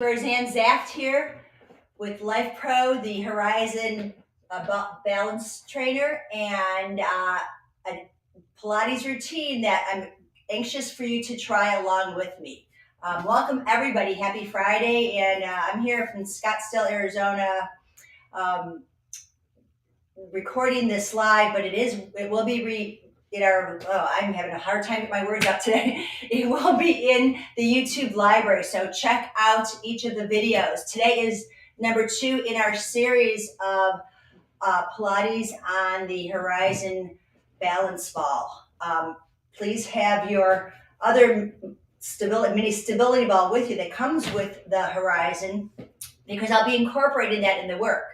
Roseann here with Lifepro, the Horizon balance trainer, and a Pilates routine that I'm anxious for you to try along with me. Welcome everybody, happy Friday, and I'm here from Scottsdale, Arizona, um, recording this live, but it will be I'm having a hard time with my words out today. It will be in the YouTube library, so check out each of the videos. Today is number 2 in our series of Pilates on the Horizon balance ball. Please have your other mini stability ball with you that comes with the Horizon, because I'll be incorporating that in the work.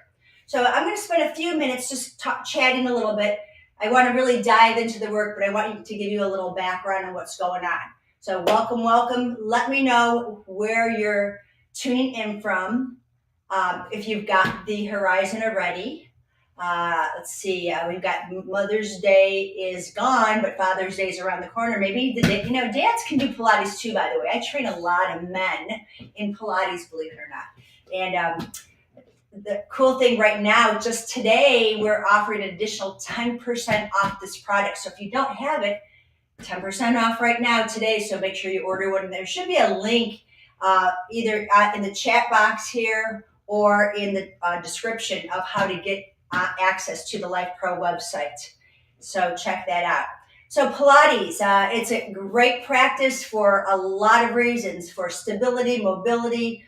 So I'm going to spend a few minutes just chatting a little bit. I want to really dive into the work, but I want to give you a little background on what's going on. So welcome. Let me know where you're tuning in from. If you've got the Horizon already. Let's see, we've got Mother's Day is gone, but Father's Day is around the corner. Maybe dads can do Pilates too, by the way. I train a lot of men in Pilates, believe it or not. And the cool thing right now, just today, we're offering an additional 10% off this product. So if you don't have it, 10% off right now today. So make sure you order one. There should be a link either in the chat box here or in the description of how to get access to the Lifepro website. So check that out. So Pilates, it's a great practice for a lot of reasons: for stability, mobility,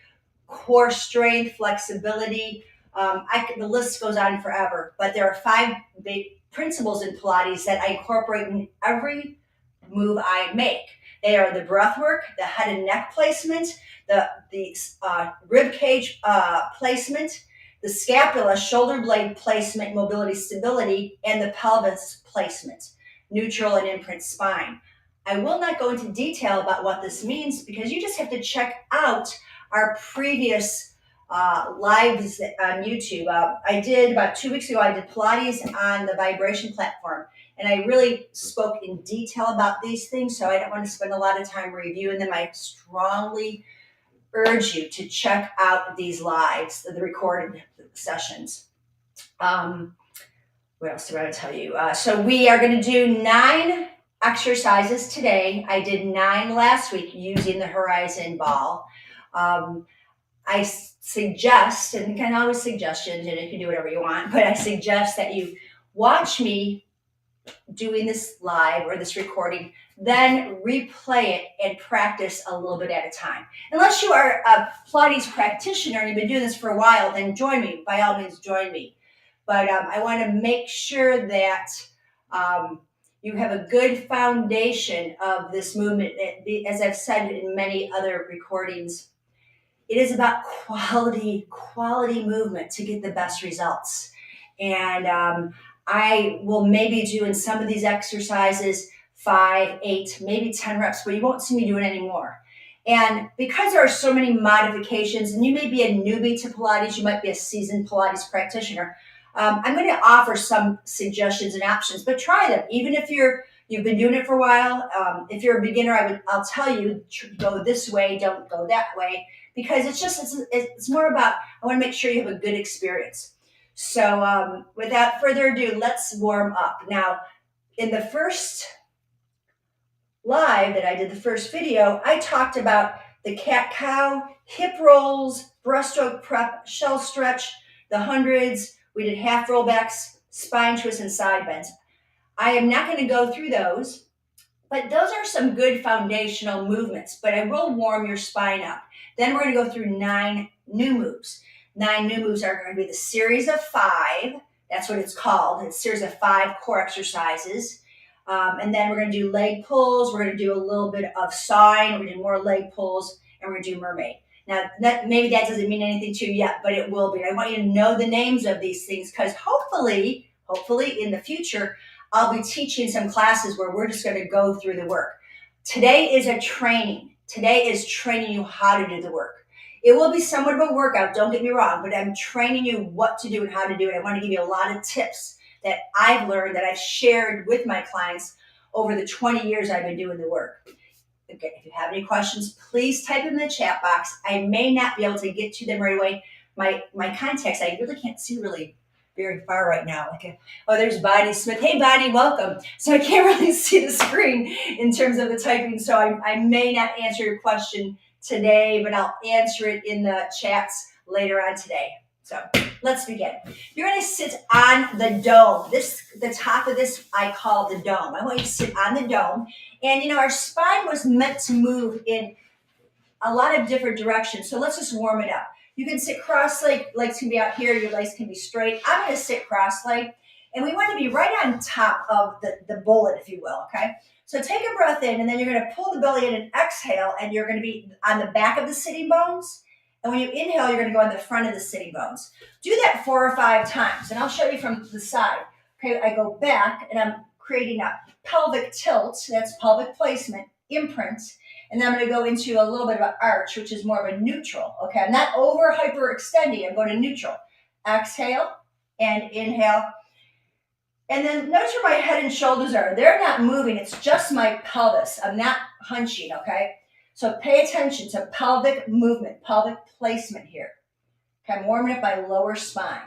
core strength, flexibility. The list goes on forever, but there are 5 big principles in Pilates that I incorporate in every move I make. They are the breath work, the head and neck placement, the rib cage placement, the scapula, shoulder blade placement, mobility, stability, and the pelvis placement, neutral and imprint spine. I will not go into detail about what this means, because you just have to check out our previous lives on YouTube. I did about 2 weeks ago, I did Pilates on the vibration platform, and I really spoke in detail about these things, so I don't want to spend a lot of time reviewing them. I strongly urge you to check out these lives, the recorded sessions. What else do I want to tell you? So we are going to do 9 exercises today. I did 9 last week using the Horizon ball. I suggest, and you can always suggestions, and you can do whatever you want, but I suggest that you watch me doing this live or this recording, then replay it and practice a little bit at a time. Unless you are a Pilates practitioner and you've been doing this for a while, then join me. By all means, join me. But I want to make sure that you have a good foundation of this movement. As I've said in many other recordings, it is about quality movement to get the best results. And I will maybe do in some of these exercises 5, 8, maybe 10 reps, but you won't see me doing any more. And because there are so many modifications, and you may be a newbie to Pilates, you might be a seasoned Pilates practitioner, I'm going to offer some suggestions and options, but try them. Even if you've been doing it for a while, if you're a beginner, I'll tell you, go this way, don't go that way, because it's more about, I want to make sure you have a good experience. So without further ado, let's warm up. Now, in the first live that I did, the first video, I talked about the cat-cow, hip rolls, breaststroke prep, shell stretch, the hundreds. We did half rollbacks, spine twists, and side bends. I am not going to go through those, but those are some good foundational movements, but I will warm your spine up. Then we're going to go through 9 new moves. 9 new moves are going to be the series of 5. That's what it's called. It's a series of 5 core exercises. And then we're going to do leg pulls. We're going to do a little bit of sawing. We're going to do more leg pulls, and we're going to do mermaid. Now, maybe that doesn't mean anything to you yet, but it will be. I want you to know the names of these things, because hopefully in the future, I'll be teaching some classes where we're just going to go through the work. Today is a training. Today is training you how to do the work. It will be somewhat of a workout, don't get me wrong, but I'm training you what to do and how to do it. I want to give you a lot of tips that I've learned, that I've shared with my clients over the 20 years I've been doing the work. Again, if you have any questions, please type them in the chat box. I may not be able to get to them right away. My contacts, I really can't see really very far right now. Oh, there's Bonnie Smith. Hey, Bonnie, welcome. So I can't really see the screen in terms of the typing, so I may not answer your question today, but I'll answer it in the chats later on today. So let's begin. You're going to sit on the dome. The top of this I call the dome. I want you to sit on the dome. And our spine was meant to move in a lot of different directions. So let's just warm it up. You can sit cross-legged, legs can be out here, your legs can be straight. I'm going to sit cross-legged. And we want to be right on top of the bullet, if you will, okay? So take a breath in, and then you're going to pull the belly in and exhale, and you're going to be on the back of the sitting bones. And when you inhale, you're going to go on the front of the sitting bones. Do that 4 or 5 times, and I'll show you from the side. Okay, I go back, and I'm creating a pelvic tilt. That's pelvic placement, imprint. And then I'm going to go into a little bit of an arch, which is more of a neutral. Okay, I'm not over hyperextending. I'm going to neutral. Exhale and inhale. And then notice where my head and shoulders are. They're not moving. It's just my pelvis. I'm not hunching, okay? So pay attention to pelvic movement, pelvic placement here. Okay, I'm warming up my lower spine.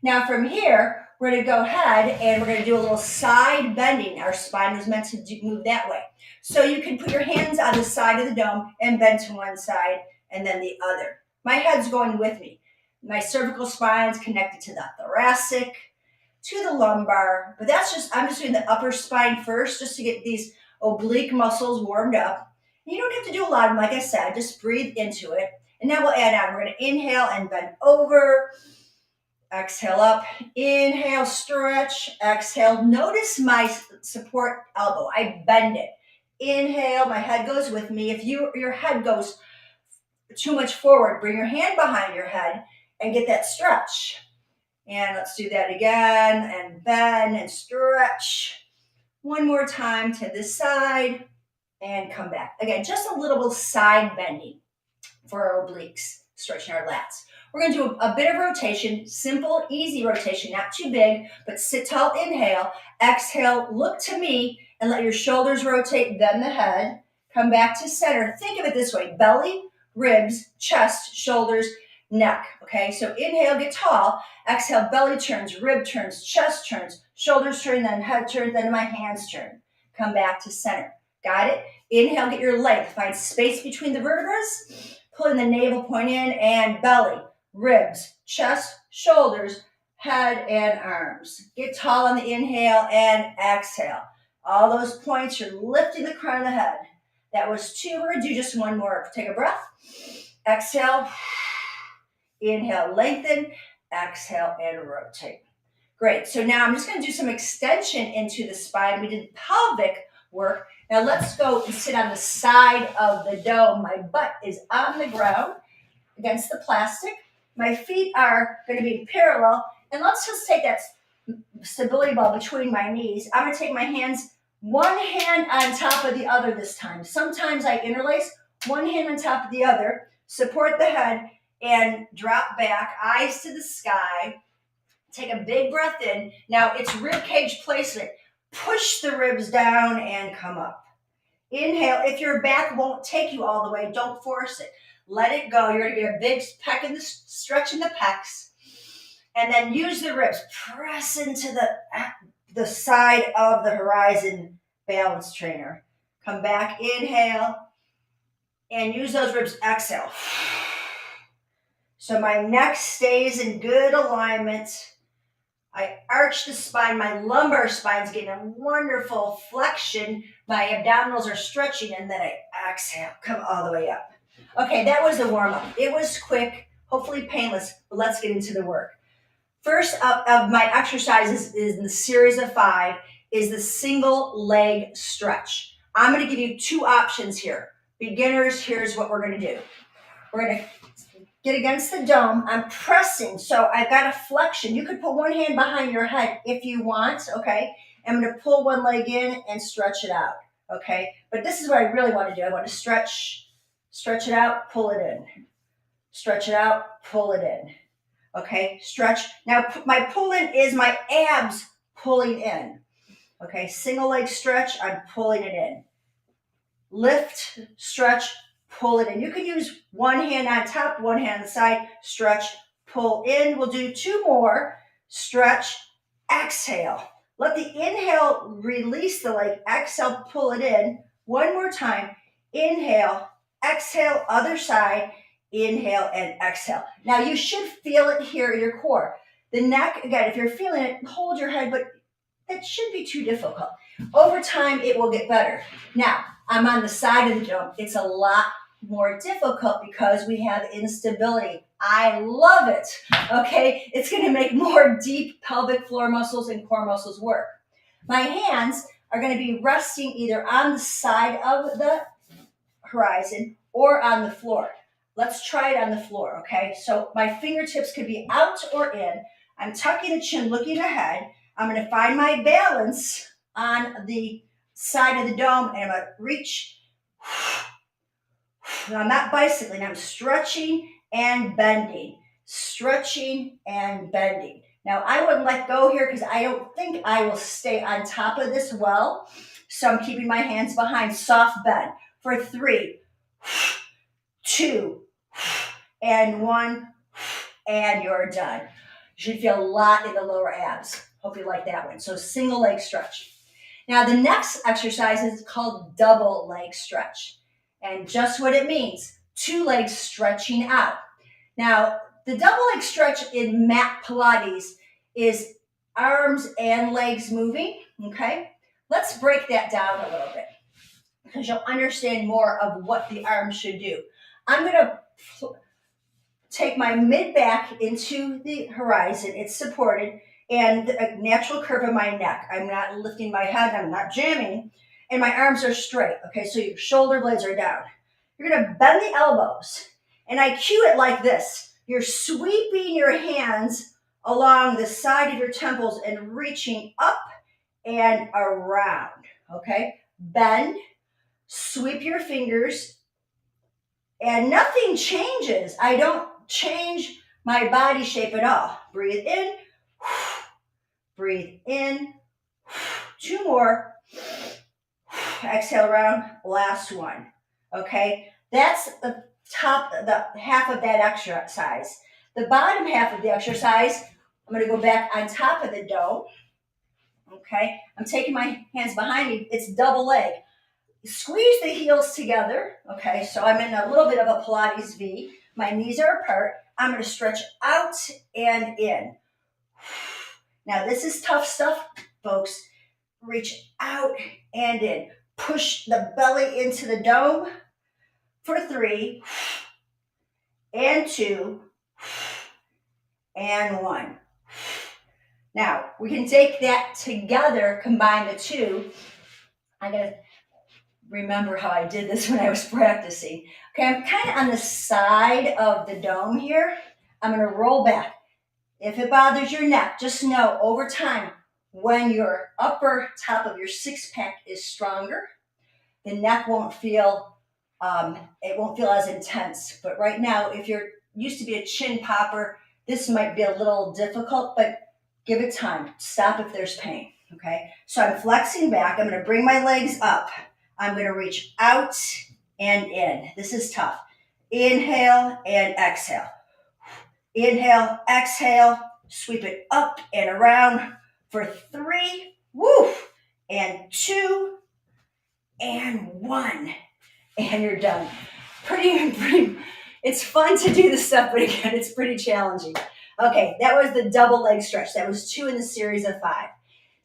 Now from here, we're going to go ahead and we're going to do a little side bending. Our spine is meant to move that way. So you can put your hands on the side of the dome and bend to one side and then the other. My head's going with me. My cervical spine is connected to the thoracic, to the lumbar. But I'm just doing the upper spine first just to get these oblique muscles warmed up. You don't have to do a lot of them, like I said, just breathe into it. And now we'll add on. We're going to inhale and bend over. Exhale up, inhale, stretch, exhale. Notice my support elbow. I bend it. Inhale, my head goes with me. If your head goes too much forward, bring your hand behind your head and get that stretch. And let's do that again, and bend and stretch. One more time to this side and come back. Again, just a little side bending for our obliques, stretching our lats. We're going to do a bit of rotation, simple, easy rotation, not too big, but sit tall, inhale, exhale, look to me, and let your shoulders rotate, then the head. Come back to center. Think of it this way, belly, ribs, chest, shoulders, neck, okay? So inhale, get tall, exhale, belly turns, rib turns, chest turns, shoulders turn, then head turns, then my hands turn. Come back to center. Got it? Inhale, get your length. Find space between the vertebras. Pulling the navel point in and belly, ribs, chest, shoulders, head, and arms. Get tall on the inhale and exhale. All those points, you're lifting the crown of the head. That was 2. We're going to do just one more. Take a breath. Exhale. Inhale, lengthen. Exhale, and rotate. Great. So now I'm just going to do some extension into the spine. We did pelvic work. Now let's go and sit on the side of the dome. My butt is on the ground against the plastic. My feet are going to be parallel. And let's just take that stability ball between my knees. I'm going to take my hands, one hand on top of the other this time. Sometimes I interlace, one hand on top of the other, support the head, and drop back, eyes to the sky. Take a big breath in. Now it's rib cage placement. Push the ribs down and come up. Inhale. If your back won't take you all the way, don't force it. Let it go. You're going to get a big stretch in the pecs. And then use the ribs. Press into the side of the Horizon balance trainer. Come back. Inhale. And use those ribs. Exhale. So my neck stays in good alignment. I arch the spine. My lumbar spine's getting a wonderful flexion. My abdominals are stretching, and then I exhale, come all the way up. Okay, that was the warm-up. It was quick, hopefully painless, but let's get into the work. First of my exercises is in the series of 5 is the single leg stretch. I'm going to give you 2 options here. Beginners, here's what we're going to do. We're going to get against the dome. I'm pressing, so I've got a flexion. You could put one hand behind your head if you want, okay? I'm going to pull one leg in and stretch it out, okay? But this is what I really want to do. I want to stretch it out, pull it in. Stretch it out, pull it in. Okay, stretch. Now, my pull in is my abs pulling in. Okay, single leg stretch, I'm pulling it in. lift, stretch, pull it in. You can use one hand on top, one hand on the side, stretch, pull in. We'll do 2 more. Stretch, exhale. Let the inhale release the leg, exhale, pull it in. One more time. Inhale, exhale, other side, inhale and exhale. Now you should feel it here in your core. The neck, again, if you're feeling it, hold your head, but that shouldn't be too difficult. Over time, it will get better. Now, I'm on the side of the dome. It's a lot more difficult because we have instability. I love it, okay? It's gonna make more deep pelvic floor muscles and core muscles work. My hands are gonna be resting either on the side of the horizon or on the floor. Let's try it on the floor, okay? So my fingertips could be out or in. I'm tucking the chin, looking ahead. I'm gonna find my balance on the side of the dome and I'm gonna reach. Now I'm not bicycling, I'm stretching and bending. Stretching and bending. Now I wouldn't let go here because I don't think I will stay on top of this well. So I'm keeping my hands behind, soft bend. For 3, 2, and 1, and you're done. You should feel a lot in the lower abs. Hope you like that one. So single leg stretch. Now the next exercise is called double leg stretch. And just what it means, 2 legs stretching out. Now the double leg stretch in mat Pilates is arms and legs moving, okay? Let's break that down a little bit because you'll understand more of what the arms should do. I'm gonna take my mid back into the horizon. It's supported and a natural curve of my neck. I'm not lifting my head, I'm not jamming, and my arms are straight, okay? So your shoulder blades are down. You're gonna bend the elbows, and I cue it like this. You're sweeping your hands along the side of your temples and reaching up and around, okay? Bend, sweep your fingers, and nothing changes. I don't change my body shape at all. Breathe in, breathe in. 2 more. Exhale around, last one. Okay, that's the top, the half of that exercise. The bottom half of the exercise, I'm gonna go back on top of the dome. Okay, I'm taking my hands behind me. It's double leg. Squeeze the heels together. Okay, so I'm in a little bit of a Pilates V. My knees are apart. I'm gonna stretch out and in. Now this is tough stuff, folks. Reach out and in. Push the belly into the dome for 3, and 2, and 1. Now, we can take that together, combine the 2. I'm going to remember how I did this when I was practicing. Okay, I'm kind of on the side of the dome here. I'm going to roll back. If it bothers your neck, just know over time, when your upper top of your 6-pack is stronger, the neck won't feel, it won't feel as intense. But right now, if you're used to be a chin popper, this might be a little difficult, but give it time. Stop if there's pain, okay? So I'm flexing back. I'm going to bring my legs up. I'm going to reach out and in. This is tough. Inhale and exhale. Inhale, exhale, sweep it up and around for 3, woo, and 2, and 1, and you're done. Pretty, it's fun to do this stuff, but again, it's pretty challenging. Okay, that was the double leg stretch. That was 2 in the series of 5.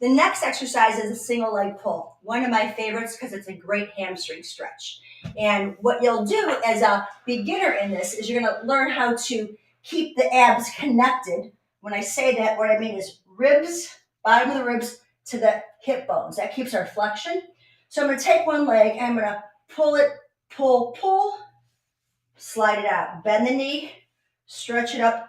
The next exercise is a single leg pull. One of my favorites because it's a great hamstring stretch. And what you'll do as a beginner in this is you're gonna learn how to keep the abs connected. When I say that, what I mean is ribs, bottom of the ribs to the hip bones. That keeps our flexion. So I'm going to take one leg and I'm going to pull it, pull, slide it out. Bend the knee, stretch it up.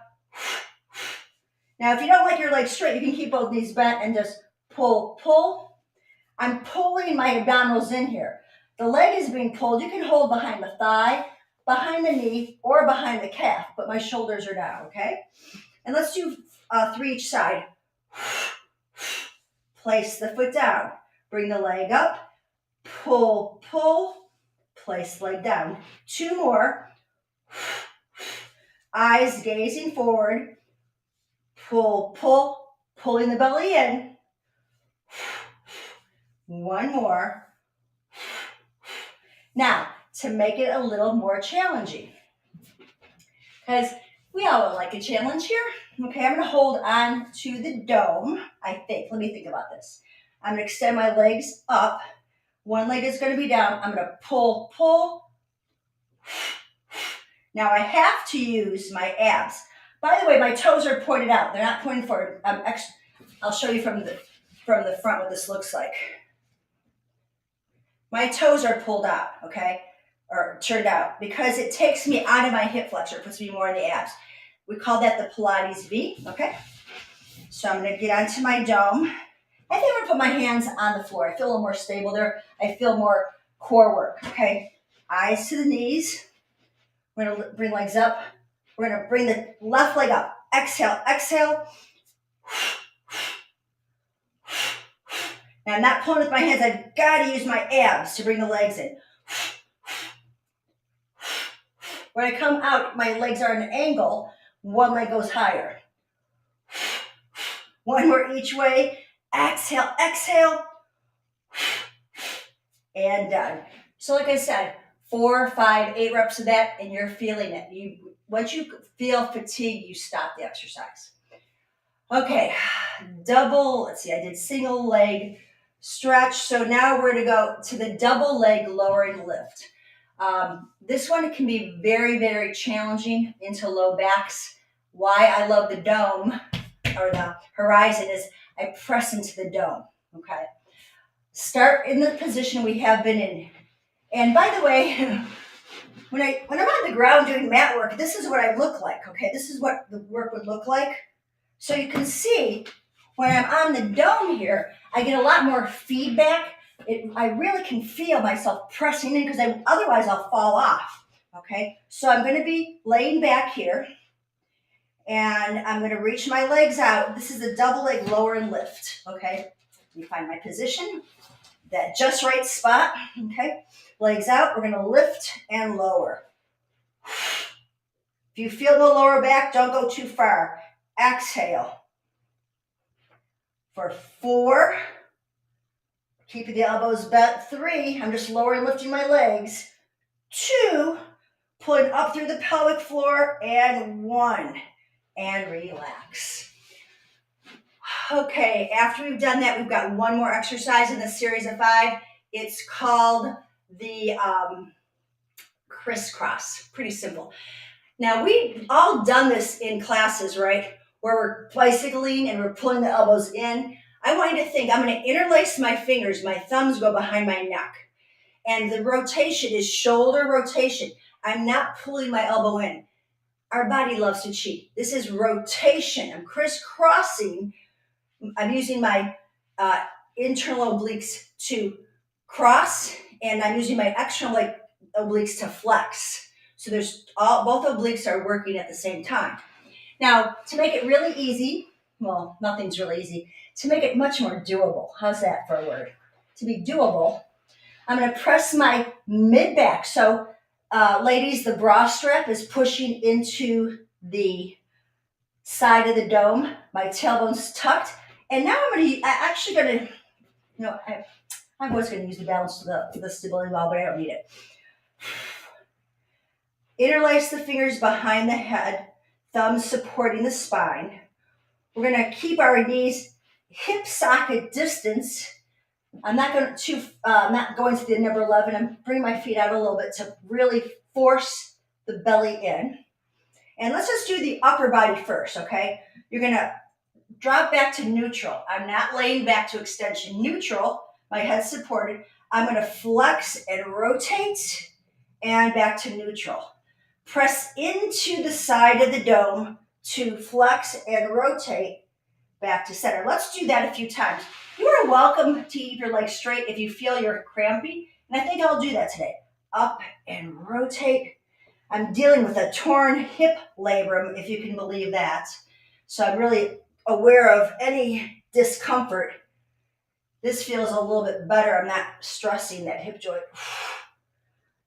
Now, if you don't like your legs straight, you can keep both knees bent and just pull. I'm pulling my abdominals in here. The leg is being pulled. You can hold behind the thigh, behind the knee, or behind the calf, but my shoulders are down, okay? And let's do 3 each side. Place the foot down. Bring the leg up. Pull. place the leg down. 2 more. Eyes gazing forward. Pull, pull, pulling the belly in. 1 more. Now, to make it a little more challenging, because we all would like a challenge here. Okay, I'm going to hold on to the dome, I think. Let me think about this. I'm going to extend my legs up. One leg is going to be down. I'm going to pull, pull. Now I have to use my abs. By the way, my toes are pointed out. They're not pointing forward. I'll show you from the front what this looks like. My toes are pulled out, okay, or turned out, because it takes me out of my hip flexor. It puts me more in the abs. We call that the Pilates V, okay? So I'm going to get onto my dome. I think I'm going to put my hands on the floor. I feel a little more stable there. I feel more core work, okay? Eyes to the knees. We're going to bring legs up. We're going to bring the left leg up. Exhale, exhale. Now I'm not pulling with my hands. I've got to use my abs to bring the legs in. When I come out, my legs are at an angle. One leg goes higher. 1 more each way. Exhale, exhale. And done. So like I said, 4, 5, 8 reps of that, and you're feeling it. Once you feel fatigue, you stop the exercise. Okay, let's see, I did single leg stretch. So now we're going to go to the double leg lowering lift. This one can be very, very challenging into low backs. Why I love the dome or the horizon is I press into the dome, okay? Start in the position we have been in. And by the way, when I'm on the ground doing mat work, this is what I look like, okay? This is what the work would look like. So you can see when I'm on the dome here, I get a lot more feedback. I really can feel myself pressing in because otherwise I'll fall off, okay? So I'm going to be laying back here and I'm going to reach my legs out. This is a double leg lower and lift, okay? Let me find my position, that just right spot, okay? Legs out, we're going to lift and lower. If you feel the lower back, don't go too far. Exhale. For 4, keeping the elbows bent. 3, I'm just lowering and lifting my legs. 2, pulling up through the pelvic floor. And 1, and relax. Okay, after we've done that, we've got one more exercise in the series of 5. It's called the crisscross. Pretty simple. Now, we've all done this in classes, right? Where we're bicycling and we're pulling the elbows in. I want you to think, I'm going to interlace my fingers. My thumbs go behind my neck. And the rotation is shoulder rotation. I'm not pulling my elbow in. Our body loves to cheat. This is rotation. I'm crisscrossing. I'm using my internal obliques to cross, and I'm using my external obliques to flex. So both obliques are working at the same time. Now, to make it really easy, well, nothing's really easy, to make it much more doable. How's that for a word? To be doable, I'm going to press my mid-back. So, ladies, the bra strap is pushing into the side of the dome. My tailbone's tucked. And now I was going to use the balance to the stability ball, but I don't need it. Interlace the fingers behind the head, thumbs supporting the spine. We're going to keep our knees hip socket distance. I'm not going to the number 11. I'm bringing my feet out a little bit to really force the belly in. And let's just do the upper body first, okay? You're going to drop back to neutral. I'm not laying back to extension. Neutral, my head's supported. I'm going to flex and rotate and back to neutral. Press into the side of the dome to flex and rotate back to center. Let's do that a few times. You are welcome to keep your legs straight if you feel you're crampy, and I think I'll do that today. Up and rotate. I'm dealing with a torn hip labrum, if you can believe that. So I'm really aware of any discomfort. This feels a little bit better. I'm not stressing that hip joint.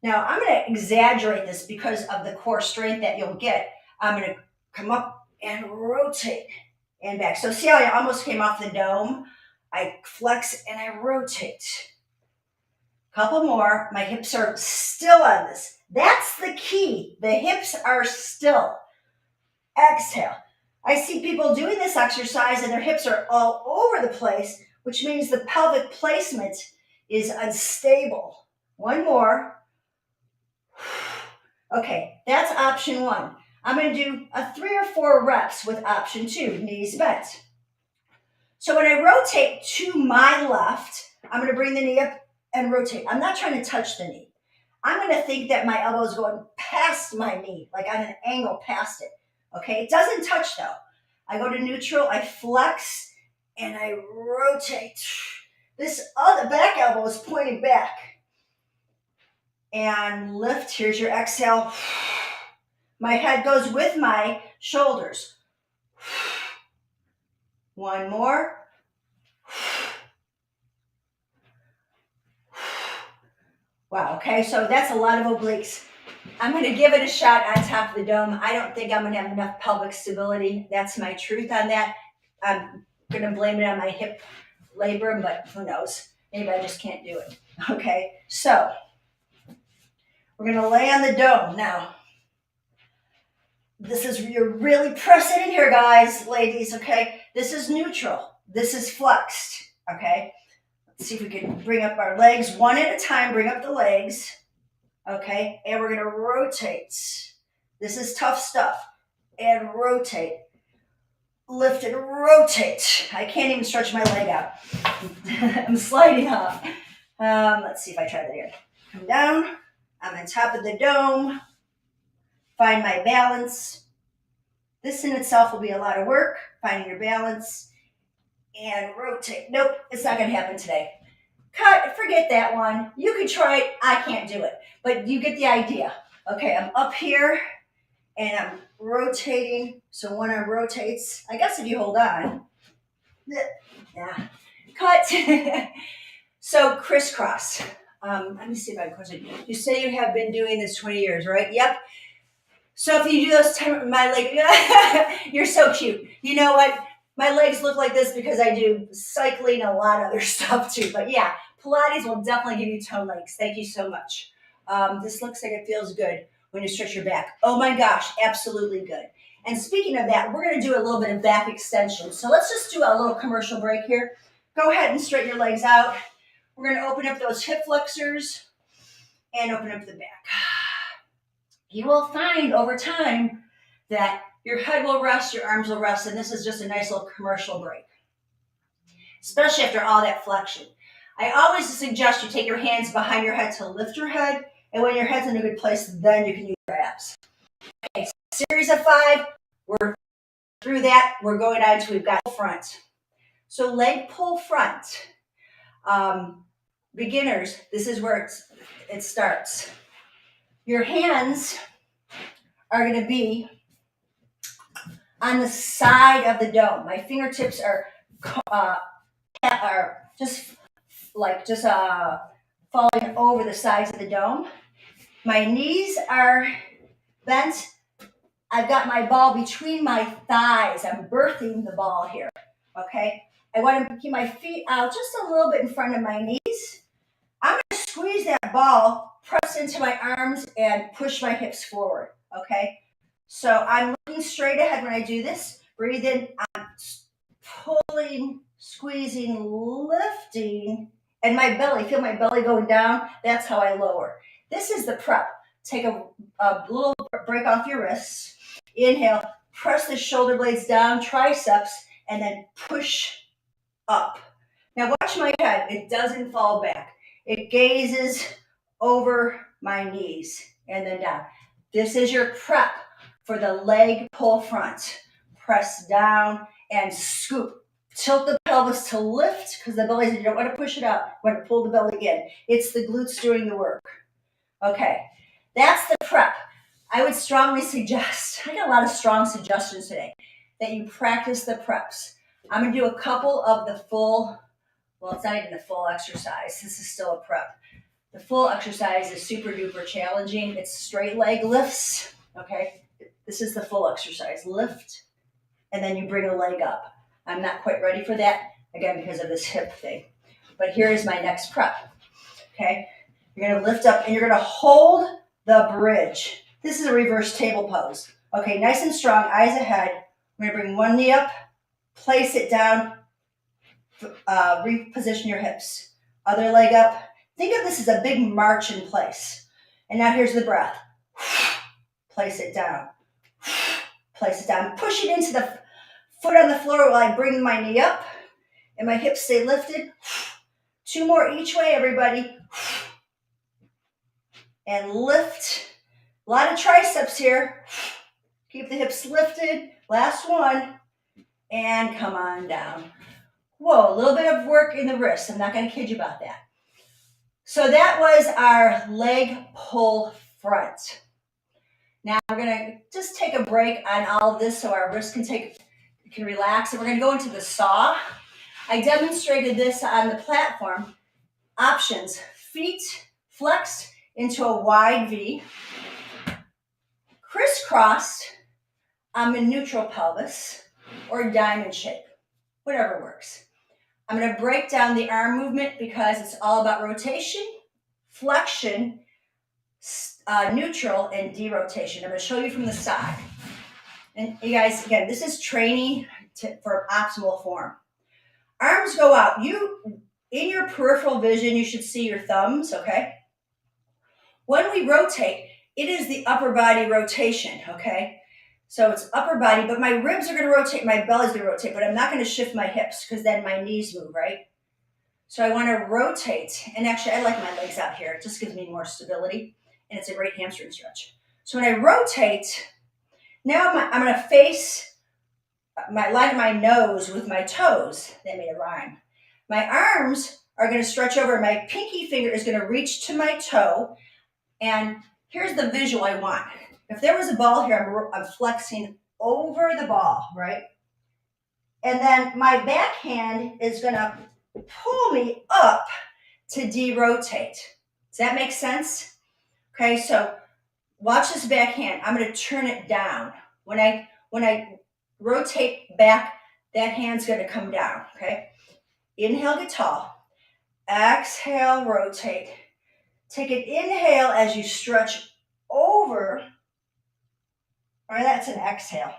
Now I'm going to exaggerate this because of the core strength that you'll get. I'm going to come up and rotate and back. So see how I almost came off the dome? I flex and I rotate. Couple more. My hips are still on this. That's the key. The hips are still. Exhale. I see people doing this exercise and their hips are all over the place, which means the pelvic placement is unstable. One more. Okay, that's option one. I'm going to do 3 or 4 reps with option 2, knees bent. So when I rotate to my left, I'm going to bring the knee up and rotate. I'm not trying to touch the knee. I'm going to think that my elbow is going past my knee, like on an angle past it. Okay, it doesn't touch though. I go to neutral, I flex, and I rotate. This other back elbow is pointing back. And lift, here's your exhale. My head goes with my shoulders. One more. Wow, okay, so that's a lot of obliques. I'm going to give it a shot on top of the dome. I don't think I'm going to have enough pelvic stability. That's my truth on that. I'm going to blame it on my hip labor, but who knows? Maybe I just can't do it. Okay, so we're going to lay on the dome. Now, you're really pressing in here, guys, ladies, okay? This is neutral. This is flexed, okay? Let's see if we can bring up our legs one at a time. Bring up the legs. Okay, and we're gonna rotate. This is tough stuff. And rotate. Lift and rotate. I can't even stretch my leg out. I'm sliding off. Let's see if I try that again. Come down. I'm on top of the dome. Find my balance. This in itself will be a lot of work. Finding your balance. And rotate. Nope, it's not gonna happen today. Cut, forget that one. You could try it, I can't do it. But you get the idea. Okay, I'm up here and I'm rotating. So when I rotates, I guess if you hold on, yeah, cut. So crisscross. Let me see if I can question. You say you have been doing this 20 years, right? Yep. So if you do those, my leg, you're so cute. You know what? My legs look like this because I do cycling, a lot of other stuff too. But yeah, Pilates will definitely give you toned legs. Thank you so much. This looks like it feels good when you stretch your back. Oh my gosh, absolutely good. And speaking of that, we're going to do a little bit of back extension. So let's just do a little commercial break here. Go ahead and straighten your legs out. We're going to open up those hip flexors and open up the back. You will find over time that your head will rest, your arms will rest, and this is just a nice little commercial break, especially after all that flexion. I always suggest you take your hands behind your head to lift your head, and when your head's in a good place, then you can use your abs. Okay, series of 5, we're through that. We're going on to, we've got front. So leg pull front. Beginners, this is where it starts. Your hands are going to be on the side of the dome. My fingertips are just falling over the sides of the dome. My knees are bent. I've got my ball between my thighs. I'm birthing the ball here, okay? I want to keep my feet out just a little bit in front of my knees. I'm going to squeeze that ball, press into my arms, and push my hips forward, okay? So I'm looking straight ahead when I do this. Breathe in. I'm pulling, squeezing, lifting, and my belly. Feel my belly going down. That's how I lower. This is the prep. Take a little break off your wrists. Inhale. Press the shoulder blades down, triceps, and then push up. Now watch my head. It doesn't fall back. It gazes over my knees and then down. This is your prep for the leg pull front. Press down and scoop. Tilt the pelvis to lift because the belly, you don't want to push it out. You want to pull the belly in. It's the glutes doing the work. Okay, that's the prep. I would strongly suggest, I got a lot of strong suggestions today, that you practice the preps. I'm going to do a couple of the full, well, it's not even the full exercise. This is still a prep. The full exercise is super duper challenging. It's straight leg lifts, okay? This is the full exercise. Lift, and then you bring a leg up. I'm not quite ready for that, again, because of this hip thing. But here is my next prep, okay? You're gonna lift up and you're gonna hold the bridge. This is a reverse table pose. Okay, nice and strong, eyes ahead. We're gonna bring one knee up, place it down, reposition your hips. Other leg up. Think of this as a big march in place. And now here's the breath. Place it down. Place it down. Push it into the foot on the floor while I bring my knee up and my hips stay lifted. 2 more each way, everybody. And lift. A lot of triceps here. Keep the hips lifted. Last one. And come on down. Whoa, a little bit of work in the wrist. I'm not going to kid you about that. So that was our leg pull front. Now we're going to just take a break on all of this so our wrist can relax. And we're going to go into the saw. I demonstrated this on the platform. Options: feet flexed into a wide V, crisscrossed on a neutral pelvis, or diamond shape, whatever works. I'm going to break down the arm movement because it's all about rotation, flexion, neutral, and derotation. I'm going to show you from the side. And you guys, again, this is training for optimal form. Arms go out. In your peripheral vision, you should see your thumbs, okay? When we rotate, it is the upper body rotation, okay? So it's upper body, but my ribs are going to rotate, my belly's going to rotate, but I'm not going to shift my hips because then my knees move, right? So I want to rotate, and actually I like my legs out here. It just gives me more stability, and it's a great hamstring stretch. So when I rotate, now I'm going to face line of my nose with my toes. They made a rhyme. My arms are going to stretch over. My pinky finger is going to reach to my toe, and here's the visual I want. If there was a ball here, I'm flexing over the ball, right? And then my backhand is going to pull me up to derotate. Does that make sense? Okay, so watch this backhand. I'm going to turn it down. When I rotate back, that hand's going to come down, okay? Inhale, get tall. Exhale, rotate. Take an inhale as you stretch over. All right, that's an exhale.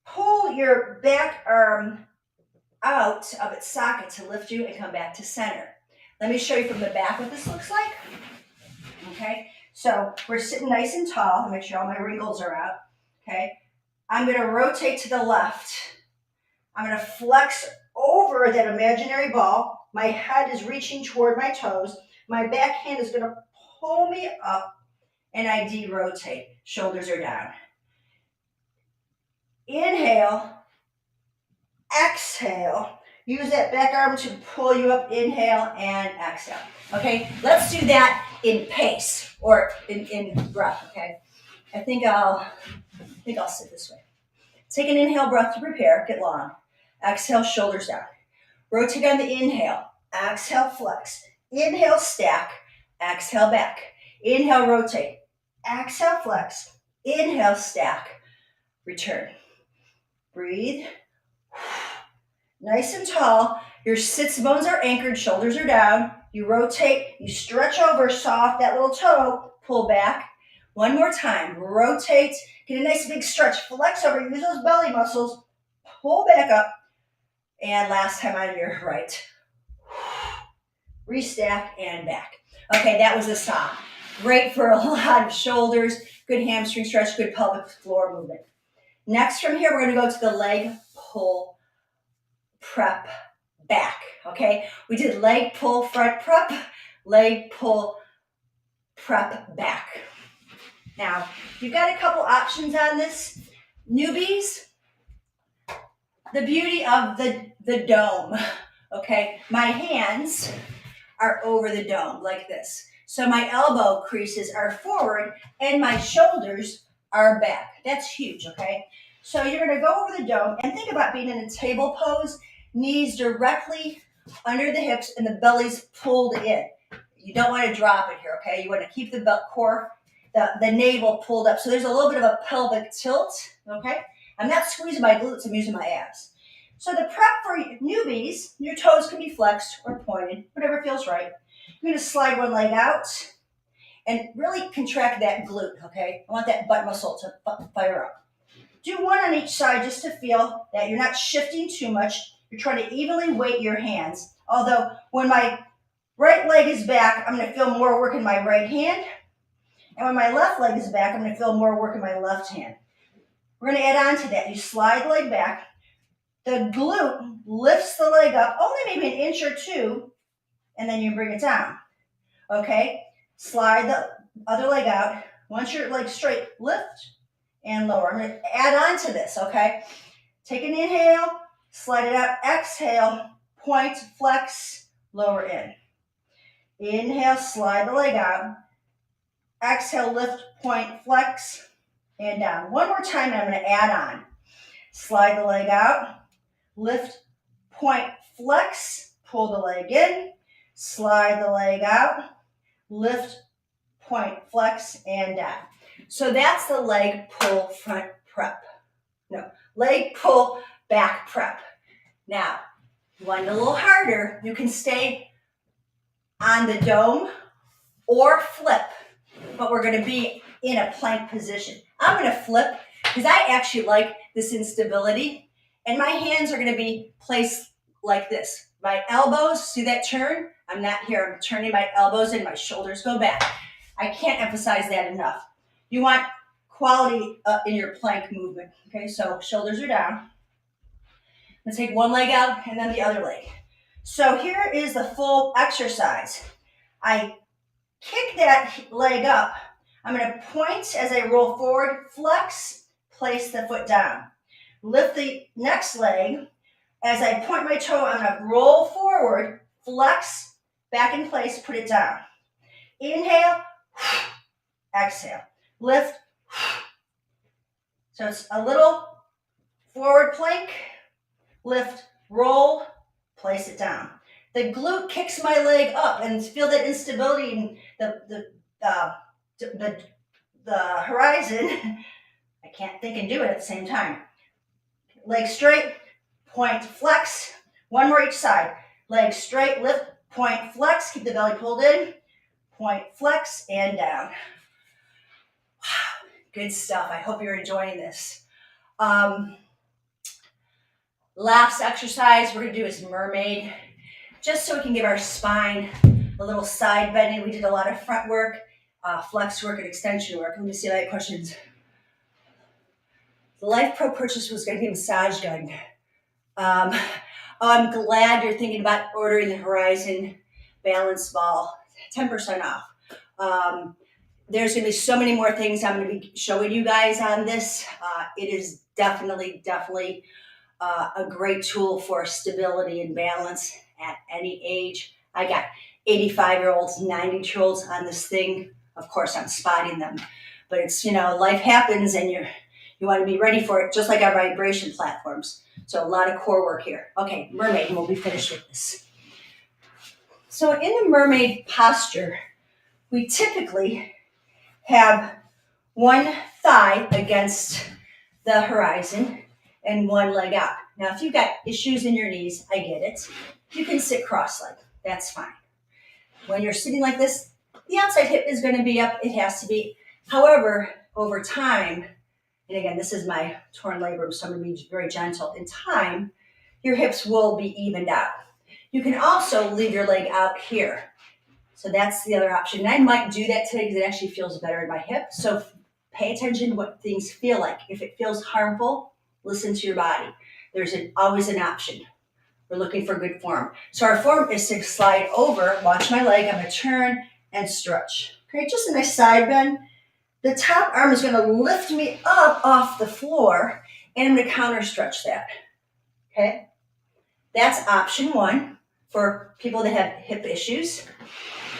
Pull your back arm out of its socket to lift you and come back to center. Let me show you from the back what this looks like. Okay, so we're sitting nice and tall. Make sure all my wrinkles are out. Okay, I'm going to rotate to the left. I'm going to flex over that imaginary ball. My head is reaching toward my toes. My back hand is going to pull me up, and I derotate. Shoulders are down. Inhale, exhale. Use that back arm to pull you up. Inhale and exhale. Okay, let's do that in pace or in breath. Okay, I think I'll sit this way. Take an inhale breath to prepare. Get long. Exhale, shoulders down. Rotate on the inhale. Exhale, flex. Inhale, stack. Exhale, back. Inhale, rotate. Exhale, flex. Inhale, stack. Return. Breathe. Nice and tall. Your sits bones are anchored. Shoulders are down. You rotate. You stretch over. Soft. That little toe. Pull back. One more time. Rotate. Get a nice big stretch. Flex over. Use those belly muscles. Pull back up. And last time on your right. Restack and back. Okay, that was a saw. Great for a lot of shoulders. Good hamstring stretch. Good pelvic floor movement. Next from here, we're going to go to the leg pull prep back. Okay, we did leg pull front prep, leg pull prep back. Now, you've got a couple options on this. Newbies, the beauty of the dome. Okay, my hands are over the dome like this. So my elbow creases are forward and my shoulders are back. That's huge, okay? So you're going to go over the dome and think about being in a table pose, knees directly under the hips and the belly's pulled in. You don't want to drop it here, okay? You want to keep the belt core, the navel pulled up. So there's a little bit of a pelvic tilt, okay? I'm not squeezing my glutes, I'm using my abs. So the prep for newbies, your toes can be flexed or pointed, whatever feels right. You're going to slide one leg out and really contract that glute, okay? I want that butt muscle to fire up. Do one on each side just to feel that you're not shifting too much. You're trying to evenly weight your hands. Although when my right leg is back, I'm going to feel more work in my right hand. And when my left leg is back, I'm going to feel more work in my left hand. We're going to add on to that. You slide the leg back. The glute lifts the leg up, only maybe an inch or two, and then you bring it down. Okay? Slide the other leg out. Once your leg's straight, lift and lower. I'm going to add on to this, okay? Take an inhale, slide it out, exhale, point, flex, lower in. Inhale, slide the leg out. Exhale, lift, point, flex, and down. One more time, and I'm going to add on. Slide the leg out, lift, point, flex, pull the leg in, slide the leg out, lift, point, flex, and down. So that's the leg pull front prep. No, leg pull back prep. Now, you want it a little harder, you can stay on the dome or flip, but we're going to be in a plank position. I'm going to flip because I actually like this instability, and my hands are going to be placed like this. My elbows, see that turn? I'm not here. I'm turning my elbows and my shoulders go back. I can't emphasize that enough. You want quality in your plank movement. Okay, so shoulders are down. Let's take one leg out and then the other leg. So here is the full exercise. I kick that leg up. I'm going to point as I roll forward, flex, place the foot down. Lift the next leg. As I point my toe, I'm going to roll forward, flex, back in place, put it down. Inhale, exhale, lift. So it's a little forward plank, lift, roll, place it down. The glute kicks my leg up, and feel that instability in the horizon. I can't think and do it at the same time. Leg straight, point, flex. One more each side. Leg straight, lift, point, flex. Keep the belly pulled in. Point, flex, and down. Wow, good stuff. I hope you're enjoying this. Last exercise we're going to do is mermaid, just so we can give our spine a little side bending. We did a lot of front work, flex work, and extension work. Let me see if I have questions. The Lifepro purchase was going to be a massage gun. I'm glad you're thinking about ordering the Horizon balance ball, 10% off. There's going to be so many more things I'm going to be showing you guys on this. It is definitely a great tool for stability and balance at any age. I got 85-year-olds, 90-year-olds on this thing. Of course, I'm spotting them, but it's, life happens, and you want to be ready for it, just like our vibration platforms. So a lot of core work here. Okay, mermaid, and we'll be finished with this. So in the mermaid posture, we typically have one thigh against the horizon and one leg out. Now, if you've got issues in your knees, I get it. You can sit cross-legged. That's fine. When you're sitting like this, the outside hip is going to be up. It has to be. However, over time, and again, this is my torn labrum, so I'm going to be very gentle. In time, your hips will be evened out. You can also leave your leg out here. So that's the other option. And I might do that today because it actually feels better in my hip. So pay attention to what things feel like. If it feels harmful, listen to your body. There's always an option. We're looking for good form. So our form is to slide over, watch my leg, I'm going to turn and stretch. Okay, just a nice side bend. The top arm is going to lift me up off the floor, and I'm going to counter stretch that. Okay, that's option one for people that have hip issues.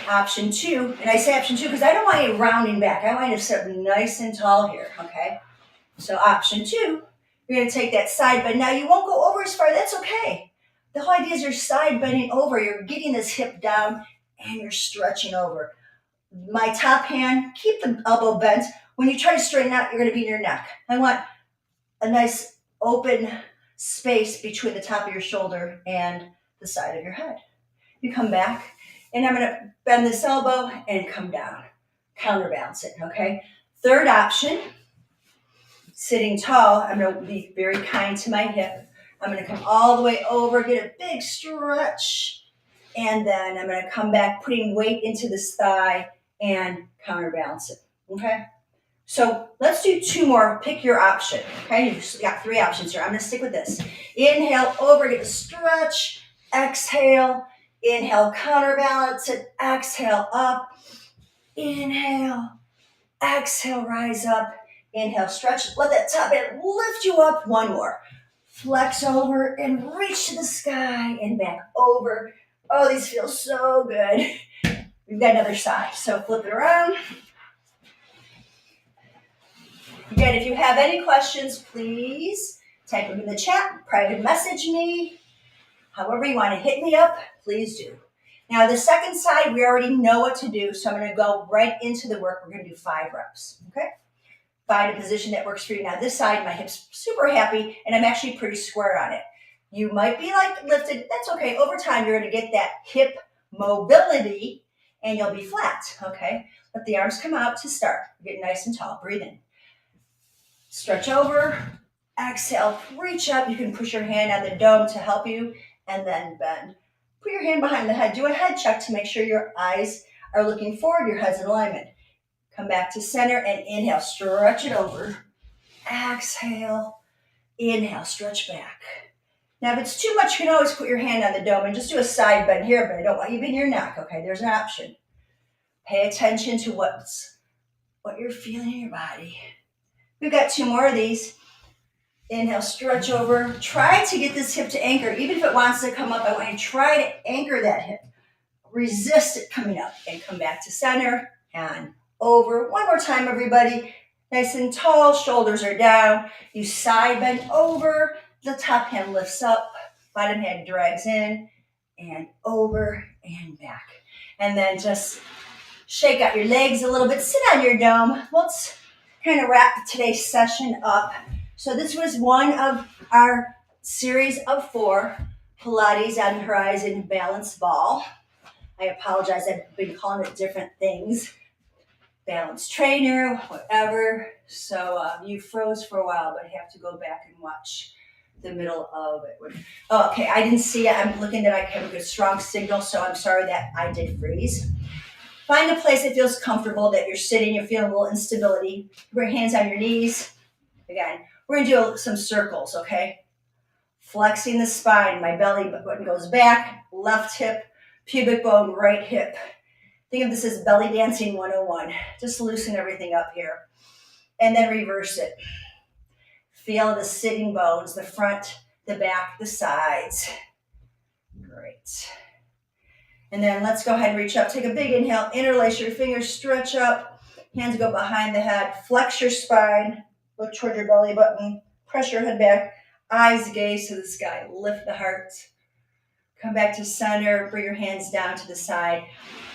Option two, and I say option two because I don't want you rounding back. I want you to sit nice and tall here, okay? So option two, you're going to take that side bend. Now, you won't go over as far. That's okay. The whole idea is you're side bending over. You're getting this hip down and you're stretching over. My top hand, keep the elbow bent. When you try to straighten out, you're going to be in your neck. I want a nice open space between the top of your shoulder and the side of your head. You come back, and I'm going to bend this elbow and come down. Counterbalance it, okay? Third option, sitting tall, I'm going to be very kind to my hip. I'm going to come all the way over, get a big stretch, and then I'm going to come back, putting weight into this thigh and counterbalance it, okay? So let's do two more. Pick your option, okay? You've got three options here. I'm going to stick with this. Inhale, over, get a stretch. Exhale, inhale, counterbalance it. Exhale, up. Inhale, exhale, rise up. Inhale, stretch. Let that top end lift you up. One more. Flex over and reach to the sky and back over. Oh, these feel so good. We've got another side. So flip it around. Again, if you have any questions, please type them in the chat, private message me. However you want to hit me up, please do. Now, the second side, we already know what to do, so I'm going to go right into the work. We're going to do 5 reps, okay? Find a position that works for you. Now, this side, my hip's super happy, and I'm actually pretty square on it. You might be like lifted. That's okay. Over time, you're going to get that hip mobility, and you'll be flat, okay? Let the arms come out to start. Get nice and tall. Breathe in. Stretch over, exhale, reach up. You can push your hand on the dome to help you, and then bend. Put your hand behind the head. Do a head check to make sure your eyes are looking forward, your head's in alignment. Come back to center and inhale, stretch it over. Exhale, inhale, stretch back. Now, if it's too much, you can always put your hand on the dome and just do a side bend here, but I don't want you bend your neck, okay? There's an option. Pay attention to what you're feeling in your body. We've got 2 more of these. Inhale, stretch over. Try to get this hip to anchor. Even if it wants to come up, I want you to try to anchor that hip. Resist it coming up and come back to center and over. One more time, everybody. Nice and tall, shoulders are down. You side bend over. The top hand lifts up. Bottom hand drags in and over and back. And then just shake out your legs a little bit. Sit on your dome. Let's kind of wrap today's session up. So this was one of our series of 4 Pilates on Horizon Balance Ball. I apologize, I've been calling it different things. Balance trainer, whatever. So you froze for a while, but I have to go back and watch the middle of it. Oh, okay, I didn't see it. I'm looking that I have a good strong signal, so I'm sorry that I did freeze. Find a place that feels comfortable, that you're sitting, you're feeling a little instability. Put your hands on your knees. Again, we're going to do some circles, okay? Flexing the spine. My belly button goes back, left hip, pubic bone, right hip. Think of this as belly dancing 101. Just loosen everything up here. And then reverse it. Feel the sitting bones, the front, the back, the sides. Great. And then let's go ahead and reach up. Take a big inhale. Interlace your fingers. Stretch up. Hands go behind the head. Flex your spine. Look toward your belly button. Press your head back. Eyes gaze to the sky. Lift the heart. Come back to center. Bring your hands down to the side.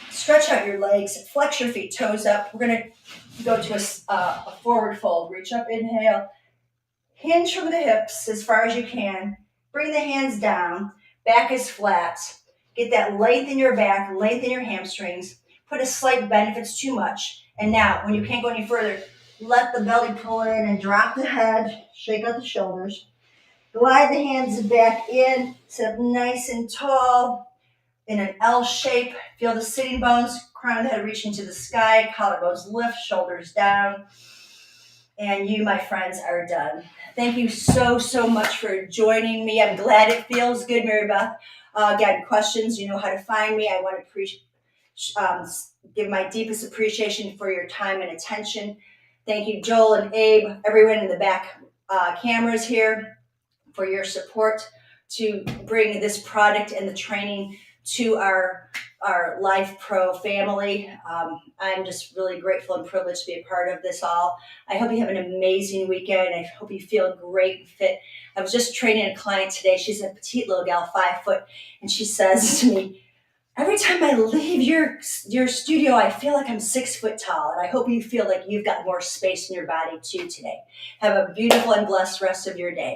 Stretch out your legs. Flex your feet. Toes up. We're going to go to a forward fold. Reach up. Inhale. Hinge from the hips as far as you can. Bring the hands down. Back is flat. Get that length in your back, length in your hamstrings. Put a slight bend if it's too much. And now, when you can't go any further, let the belly pull in and drop the head. Shake out the shoulders. Glide the hands back in. Sit up nice and tall in an L shape. Feel the sitting bones, crown of the head reaching to the sky. Collarbones lift, shoulders down. And you, my friends, are done. Thank you so, so much for joining me. I'm glad it feels good, Mary Beth. Again, questions, you know how to find me. I want to give my deepest appreciation for your time and attention. Thank you, Joel and Abe, everyone in the back cameras here, for your support to bring this product and the training to our Lifepro family. I'm just really grateful and privileged to be a part of this all. I hope you have an amazing weekend. I hope you feel great and fit. I was just training a client today. She's a petite little gal, 5 foot, and she says to me, Every time I leave your studio, I feel like I'm 6 foot tall, and I hope you feel like you've got more space in your body too today. Have a beautiful and blessed rest of your day.